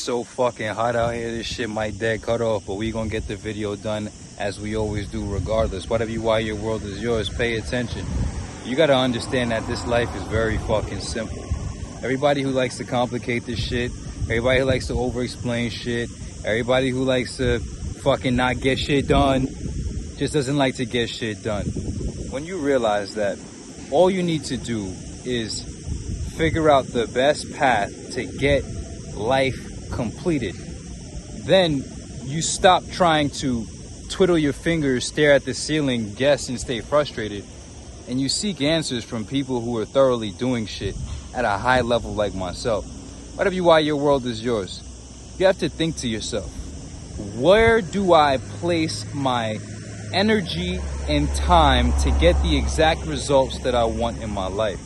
so fucking hot out here. This shit might dead cut off, but we gonna get the video done as we always do regardless. Whatever you why your world is yours, pay attention. You gotta understand that this life is very fucking simple. Everybody who likes to complicate this shit, everybody who likes to over-explain shit, everybody who likes to fucking not get shit done, just doesn't like to get shit done. When you realize that all you need to do is figure out the best path to get life completed, then you stop trying to twiddle your fingers, stare at the ceiling, guess, and stay frustrated, and you seek answers from people who are thoroughly doing shit at a high level like myself. Whatever you why your world is yours, you have to think to yourself, where do I place my energy and time to get the exact results that I want in my life?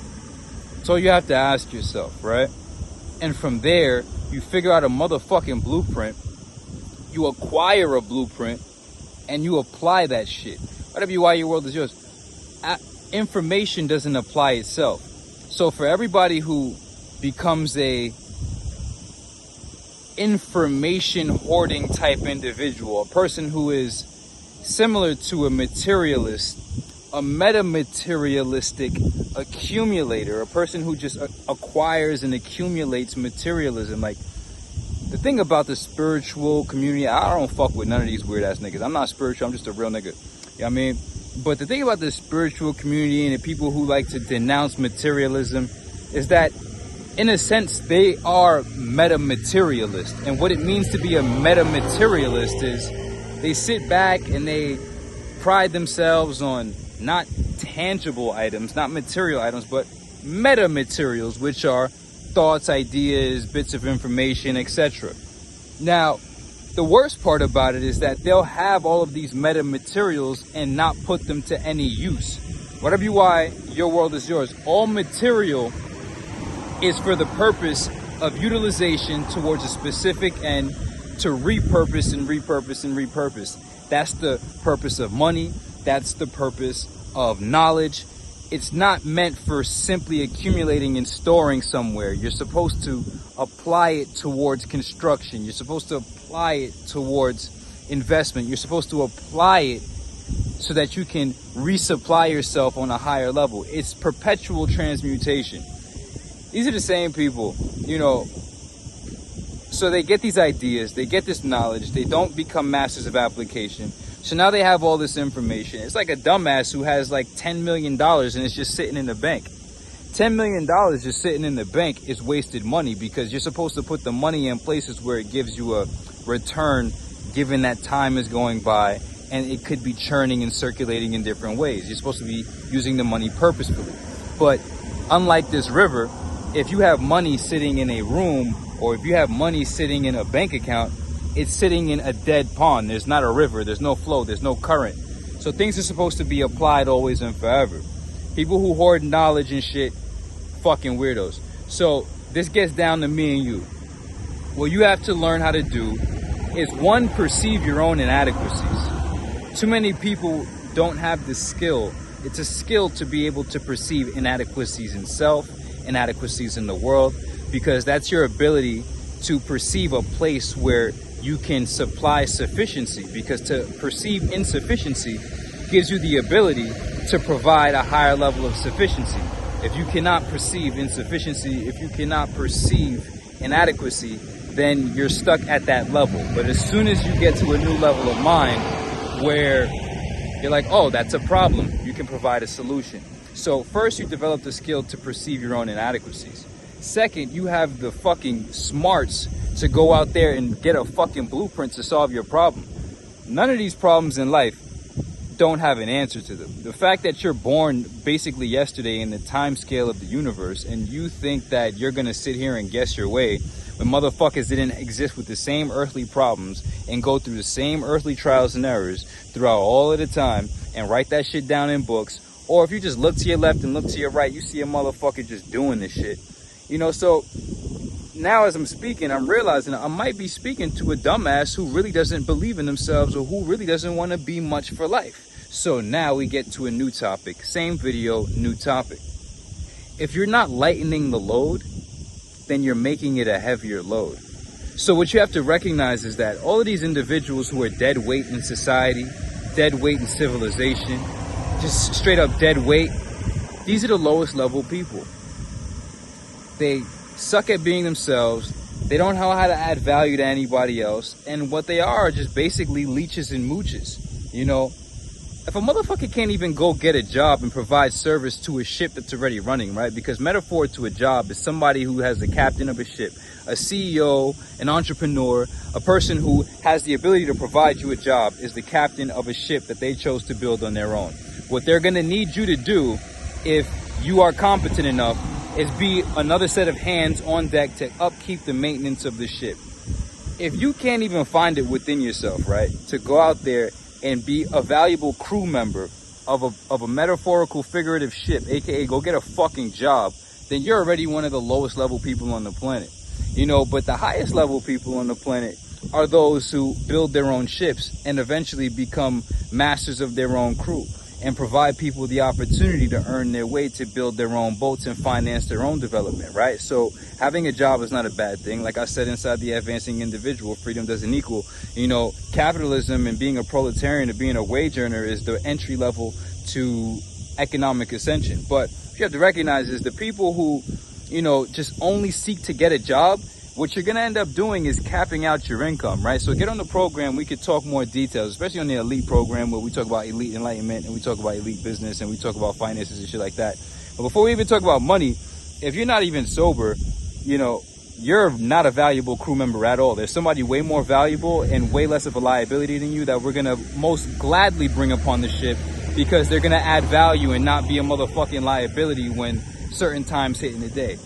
So you have to ask yourself, right? And from there, you figure out a motherfucking blueprint, you acquire a blueprint, and you apply that shit. Whatever you why your world is yours. Information doesn't apply itself. So for everybody who becomes a information hoarding type individual, a person who is similar to a materialist, a meta-materialistic accumulator, a person who just acquires and accumulates materialism. Like, the thing about the spiritual community, I don't fuck with none of these weird ass niggas. I'm not spiritual, I'm just a real nigga. You know what I mean? But the thing about the spiritual community and the people who like to denounce materialism is that, in a sense, they are meta-materialist. And what it means to be a meta-materialist is they sit back and they pride themselves on not tangible items, not material items, but meta-materials, which are thoughts, ideas, bits of information, etc. Now, the worst part about it is that they'll have all of these meta-materials and not put them to any use. Whatever you why, your world is yours. All material is for the purpose of utilization towards a specific end, to repurpose and repurpose and repurpose. That's the purpose of money. That's the purpose of knowledge. It's not meant for simply accumulating and storing somewhere. You're supposed to apply it towards construction. You're supposed to apply it towards investment. You're supposed to apply it so that you can resupply yourself on a higher level. It's perpetual transmutation. These are the same people, you know, so they get these ideas, they get this knowledge, they don't become masters of application. So now they have all this information. It's like a dumbass who has like $10 million and it's just sitting in the bank. $10 million just sitting in the bank is wasted money, because you're supposed to put the money in places where it gives you a return, given that time is going by and it could be churning and circulating in different ways. You're supposed to be using the money purposefully. But unlike this river, if you have money sitting in a room, or if you have money sitting in a bank account, it's sitting in a dead pond. There's not a river, there's no flow, there's no current. So things are supposed to be applied always and forever. People who hoard knowledge and shit, fucking weirdos. So this gets down to me and you. What you have to learn how to do is, one, perceive your own inadequacies. Too many people don't have the skill. It's a skill to be able to perceive inadequacies in self, inadequacies in the world, because that's your ability to perceive a place where you can supply sufficiency, because to perceive insufficiency gives you the ability to provide a higher level of sufficiency. If you cannot perceive insufficiency, if you cannot perceive inadequacy, then you're stuck at that level. But as soon as you get to a new level of mind where you're like, oh, that's a problem, you can provide a solution. So first, you develop the skill to perceive your own inadequacies. Second, you have the fucking smarts to go out there and get a fucking blueprint to solve your problem. None of these problems in life don't have an answer to them. The fact that you're born basically yesterday in the time scale of the universe, and you think that you're gonna sit here and guess your way when motherfuckers didn't exist with the same earthly problems and go through the same earthly trials and errors throughout all of the time and write that shit down in books. Or if you just look to your left and look to your right, you see a motherfucker just doing this shit. You know, so now as I'm speaking, I'm realizing I might be speaking to a dumbass who really doesn't believe in themselves, or who really doesn't want to be much for life. So now we get to a new topic. Same video, new topic. If you're not lightening the load, then you're making it a heavier load. So what you have to recognize is that all of these individuals who are dead weight in society, dead weight in civilization, just straight up dead weight, these are the lowest level people. They suck at being themselves. They don't know how to add value to anybody else. And what they are just basically leeches and mooches. You know, if a motherfucker can't even go get a job and provide service to a ship that's already running, right? Because metaphor to a job is somebody who has the captain of a ship, a CEO, an entrepreneur, a person who has the ability to provide you a job is the captain of a ship that they chose to build on their own. What they're going to need you to do, if you are competent enough, is be another set of hands on deck to upkeep the maintenance of the ship. If you can't even find it within yourself, right, to go out there and be a valuable crew member of a metaphorical figurative ship, aka go get a fucking job, then you're already one of the lowest level people on the planet. You know, but the highest level people on the planet are those who build their own ships and eventually become masters of their own crew and provide people the opportunity to earn their way to build their own boats and finance their own development, right? So having a job is not a bad thing. Like I said, inside the Advancing Individual, freedom doesn't equal, you know, capitalism and being a proletarian and being a wage earner is the entry level to economic ascension. But what you have to recognize is the people who, you know, just only seek to get a job, what you're going to end up doing is capping out your income, right? So get on the program. We could talk more details, especially on the elite program where we talk about elite enlightenment and we talk about elite business and we talk about finances and shit like that. But before we even talk about money, if you're not even sober, you know, you're not a valuable crew member at all. There's somebody way more valuable and way less of a liability than you that we're going to most gladly bring upon the ship because they're going to add value and not be a motherfucking liability when certain times hit in the day.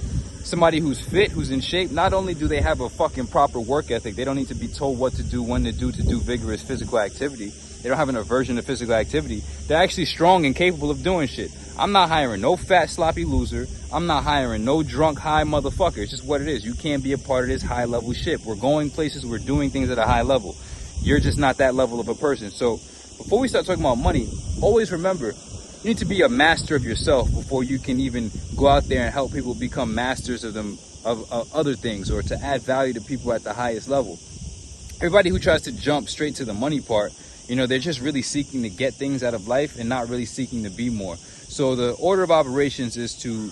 Somebody who's fit, who's in shape, not only do they have a fucking proper work ethic, they don't need to be told what to do, when to do vigorous physical activity. They don't have an aversion to physical activity. They're actually strong and capable of doing shit. I'm not hiring no fat, sloppy loser. I'm not hiring no drunk, high motherfucker. It's just what it is. You can't be a part of this high level shit. We're going places, we're doing things at a high level. You're just not that level of a person. So before we start talking about money, always remember, you need to be a master of yourself before you can even go out there and help people become masters of them, of other things, or to add value to people at the highest level. Everybody who tries to jump straight to the money part, you know, they're just really seeking to get things out of life and not really seeking to be more. So the order of operations is to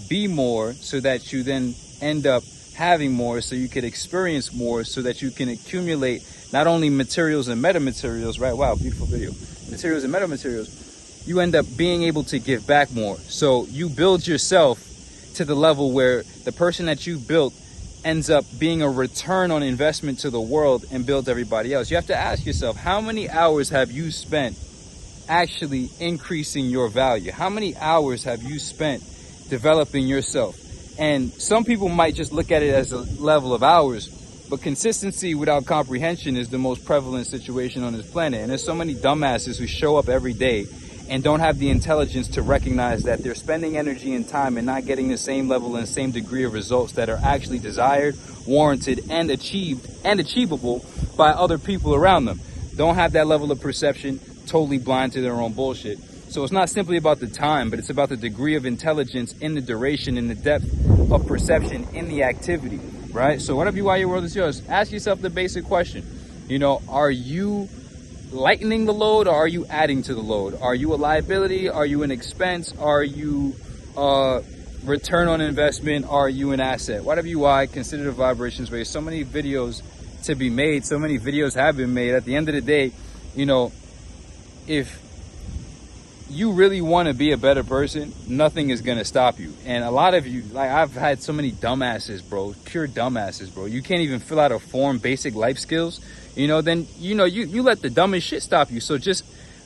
be more so that you then end up having more, so you could experience more, so that you can accumulate not only materials and metamaterials, right? Wow, beautiful video. Materials and metamaterials. You end up being able to give back more. So you build yourself to the level where the person that you built ends up being a return on investment to the world and builds everybody else. You have to ask yourself, how many hours have you spent actually increasing your value? How many hours have you spent developing yourself? And some people might just look at it as a level of hours, but consistency without comprehension is the most prevalent situation on this planet. And there's so many dumbasses who show up every day and don't have the intelligence to recognize that they're spending energy and time and not getting the same level and same degree of results that are actually desired, warranted, and achieved and achievable by other people around them. Don't have that level of perception, totally blind to their own bullshit. So it's not simply about the time, but it's about the degree of intelligence in the duration, in the depth of perception in the activity, right? So whatever you are, your world is yours. Ask yourself the basic question. You know, are you lightening the load, or are you adding to the load? Are you a liability? Are you an expense? Are you return on investment? Are you an asset? Whatever you are, consider the vibrations raised. So many videos to be made. So many videos have been made. At the end of the day, you know, if you really want to be a better person, nothing is going to stop you. And a lot of you, like, I've had so many dumbasses, bro, pure dumbasses, bro. You can't even fill out a form, basic life skills, you know, then, you know, you let the dumbest shit stop you. So just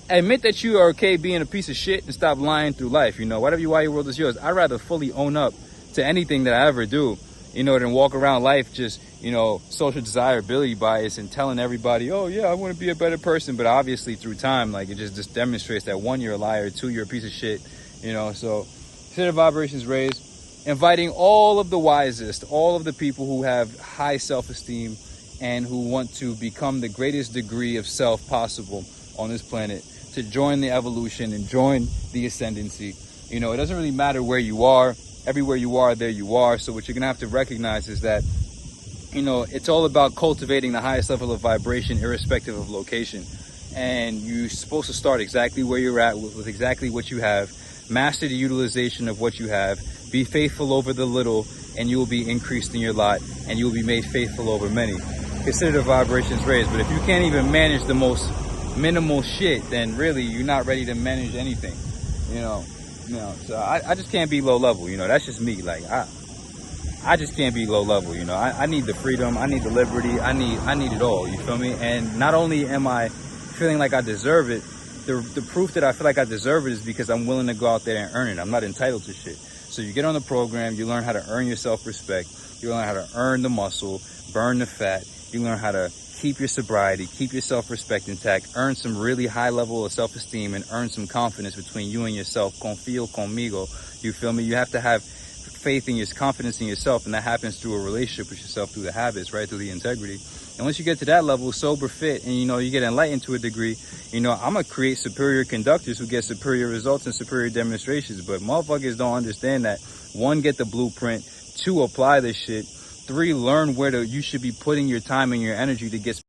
admit that you are okay being a piece of shit and stop lying through life. You know, whatever you are, your world is yours. I'd rather fully own up to anything that I ever do, you know, than walk around life just, you know, social desirability bias and telling everybody, oh yeah, I want to be a better person. But obviously through time, like, it just demonstrates that, one, you're a liar, two, you're a piece of shit, you know. So consider vibrations raised, inviting all of the wisest, all of the people who have high self-esteem and who want to become the greatest degree of self possible on this planet to join the evolution and join the ascendancy. You know, it doesn't really matter where you are. Everywhere you are, there you are. So what you're going to have to recognize is that you know, it's all about cultivating the highest level of vibration irrespective of location. And you're supposed to start exactly where you're at with exactly what you have. Master the utilization of what you have. Be faithful over the little, and you will be increased in your lot, and you will be made faithful over many. Consider the vibrations raised. But if you can't even manage the most minimal shit, then really you're not ready to manage anything. You know. So I just can't be low level. You know, that's just me. Like I just can't be low level. You know, I need the freedom. I need the liberty. I need it all. You feel me? And not only am I feeling like I deserve it, the proof that I feel like I deserve it is because I'm willing to go out there and earn it. I'm not entitled to shit. So you get on the program, you learn how to earn your self-respect, you learn how to earn the muscle, burn the fat, you learn how to keep your sobriety, keep your self-respect intact, earn some really high level of self-esteem, and earn some confidence between you and yourself. Confío conmigo. You feel me? You have to have faith in your confidence in yourself, and that happens through a relationship with yourself, through the habits, right? Through the integrity. And once you get to that level, sober, fit, and you know, you get enlightened to a degree, you know, I'm gonna create superior conductors who get superior results and superior demonstrations. But motherfuckers don't understand that. 1, get the blueprint. 2, apply this shit. 3, learn where you should be putting your time and your energy to get